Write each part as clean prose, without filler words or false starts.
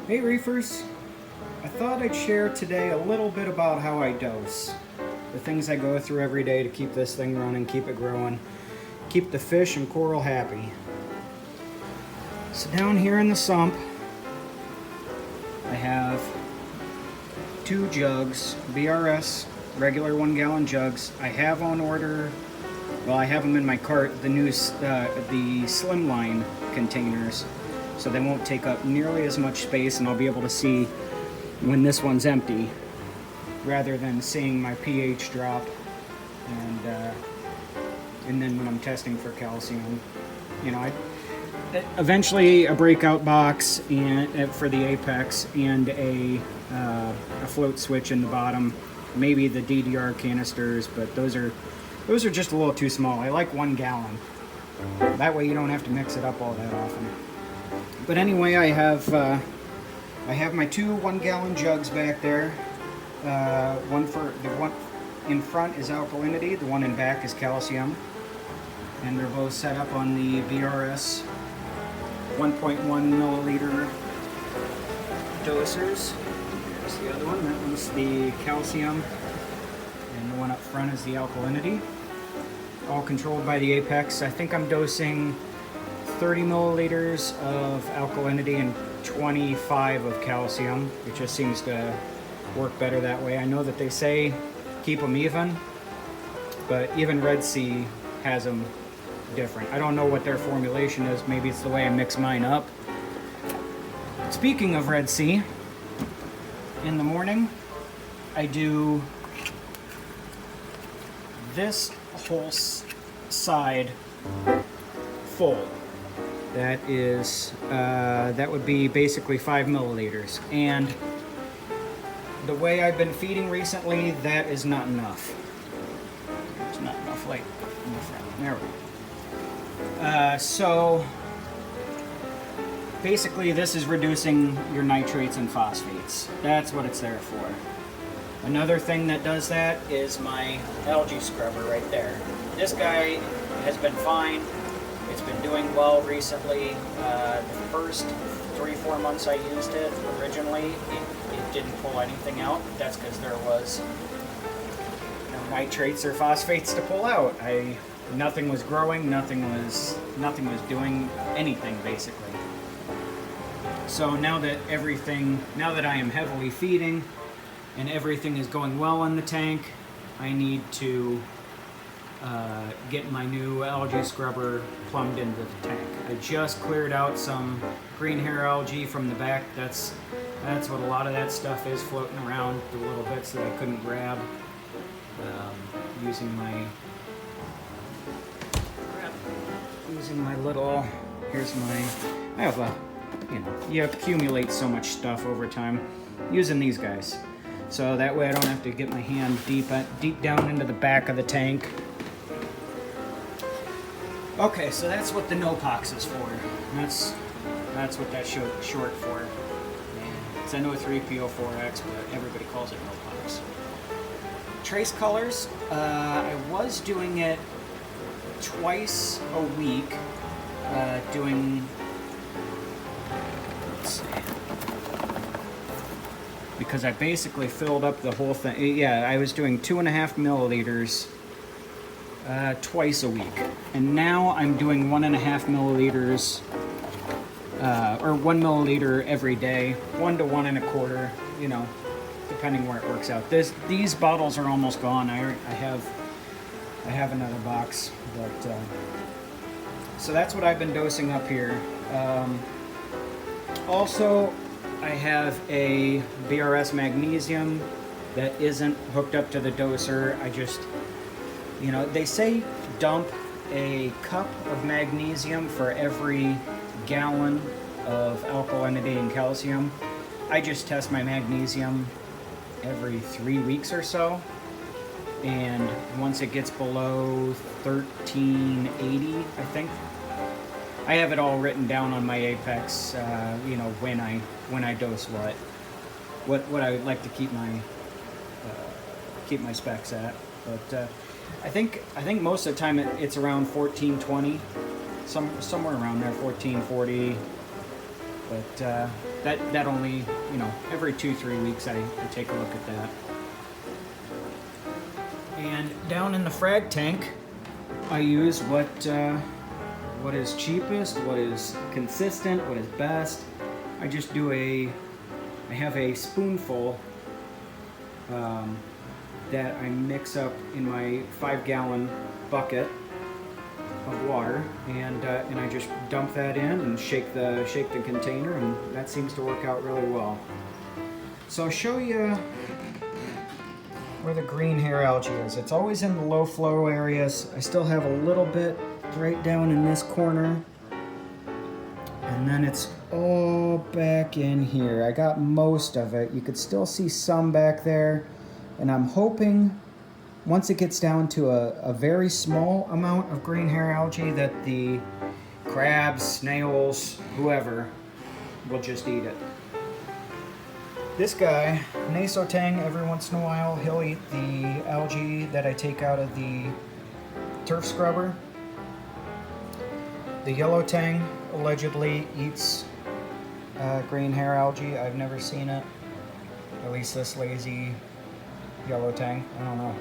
Hey Reefers, I thought I'd share today a little bit about how I dose. The things I go through every day to keep this thing running, keep it growing, keep the fish and coral happy. So down here in the sump, I have two jugs, BRS, regular 1 gallon jugs. I have on order, well I have them in my cart, the slimline containers, so they won't take up nearly as much space and I'll be able to see when this one's empty rather than seeing my pH drop and then when I'm testing for calcium. You know, eventually a breakout box and for the apex and a float switch in the bottom, maybe the DDR canisters, but those are just a little too small. I like 1 gallon. That way you don't have to mix it up all that often. But anyway, I have my two 1 gallon jugs back there. One in front is alkalinity, the one in back is calcium, and they're both set up on the BRS 1.1 milliliter dosers. Here's the other one. That one's the calcium, and the one up front is the alkalinity. All controlled by the apex. I think I'm dosing 30 milliliters of alkalinity and 25 of calcium. It just seems to work better that way. I know that they say keep them even, but even Red Sea has them different. I don't know what their formulation is. Maybe it's the way I mix mine up. Speaking of Red Sea, in the morning I do this whole side full. That is, that would be basically 5 milliliters. And the way I've been feeding recently, that is not enough. There's not enough light in the front. There we go. So basically this is reducing your nitrates and phosphates. That's what it's there for. Another thing that does that is my algae scrubber right there. This guy has been fine. It's been doing well recently. The first 3-4 months I used it originally, it didn't pull anything out. That's because there was no nitrates or phosphates to pull out. Nothing was growing, nothing was doing anything basically. So now that I am heavily feeding and everything is going well in the tank, I need to get my new algae scrubber plumbed into the tank. I just cleared out some green hair algae from the back. That's what a lot of that stuff is floating around, the little bits that I couldn't grab using my little, I have a, you accumulate so much stuff over time using these guys. So that way I don't have to get my hand deep down into the back of the tank. Okay, so that's what the NOPOX is for. That's what that's short for. It's NO3PO4X, but everybody calls it NOPOX. Trace colors, I was doing it twice a week, let's see, because I basically filled up the whole thing. Yeah, I was doing 2.5 milliliters twice a week, and now I'm doing 1.5 milliliters or 1 milliliter every day, 1 to 1.25, depending where it works out. These bottles are almost gone. I have another box, but so that's what I've been dosing up here. Also, I have a BRS magnesium that isn't hooked up to the doser. I just, they say dump a cup of magnesium for every gallon of alkalinity and calcium. I just test my magnesium every 3 weeks or so, and once it gets below 1380, I think, I have it all written down on my Apex, when I dose what I would like to keep my specs at. But I think most of the time it's around 1420, somewhere around there, 1440. But that only, you know, every 2-3 weeks I take a look at that. And down in the frag tank, I use what is cheapest, what is consistent, what is best. I just do I have a spoonful that I mix up in my 5-gallon bucket of water, and I just dump that in and shake the container, and that seems to work out really well. So I'll show you where the green hair algae is. It's always in the low flow areas. I still have a little bit right down in this corner, and then it's all back in here. I got most of it. You could still see some back there, and I'm hoping once it gets down to a very small amount of green hair algae that the crabs, snails, whoever will just eat it. This guy, Nasotang, every once in a while he'll eat the algae that I take out of the turf scrubber. The yellow tang allegedly eats green hair algae. I've never seen it. At least this lazy yellow tang. I don't know.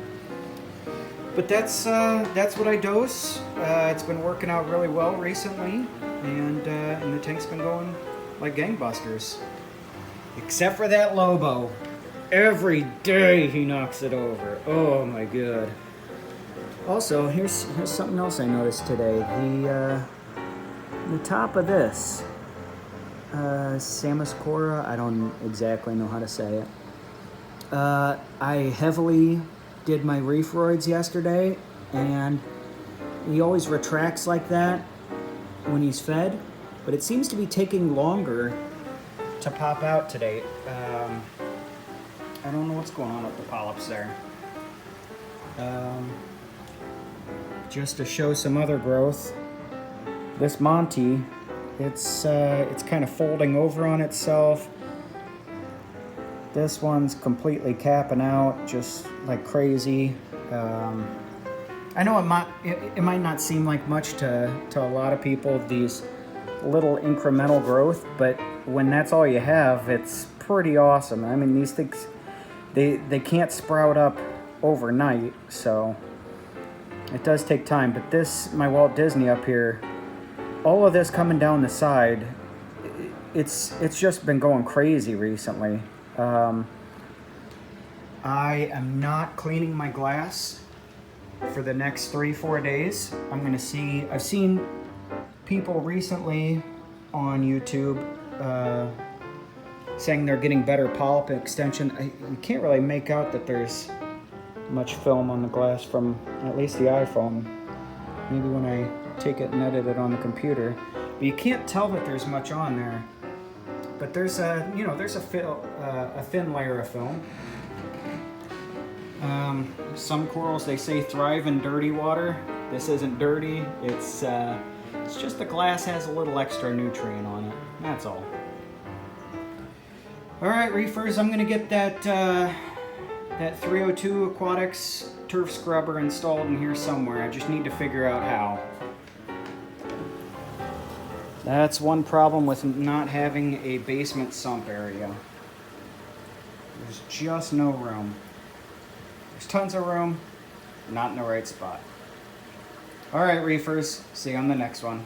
But that's what I dose. It's been working out really well recently, and the tank's been going like gangbusters. Except for that Lobo. Every day he knocks it over. Oh my god. Also, here's something else I noticed today. The top of this Samuscora, I don't exactly know how to say it. I heavily did my reef roids yesterday, and he always retracts like that when he's fed, but it seems to be taking longer to pop out today. I don't know what's going on with the polyps there. Just to show some other growth, this Monty, it's kind of folding over on itself. This one's completely capping out just like crazy. I know it might not seem like much to a lot of people, these little incremental growth, but when that's all you have, it's pretty awesome. I mean, these things, they can't sprout up overnight, so it does take time. But this, my Walt Disney up here, all of this coming down the side, it's just been going crazy recently. I am not cleaning my glass for the next 3-4 days. I'm gonna see, I've seen people recently on YouTube saying they're getting better polyp extension. You can't really make out that there's much film on the glass from at least the iPhone. Maybe when I take it and edit it on the computer. But you can't tell that there's much on there. But there's a thin layer of film. Some corals, they say, thrive in dirty water. This isn't dirty. It's just the glass has a little extra nutrient on it. That's all. All right, reefers, I'm gonna get that 302 Aquatics turf scrubber installed in here somewhere. I just need to figure out how. That's one problem with not having a basement sump area. There's just no room. There's tons of room, not in the right spot. All right, reefers, see you on the next one.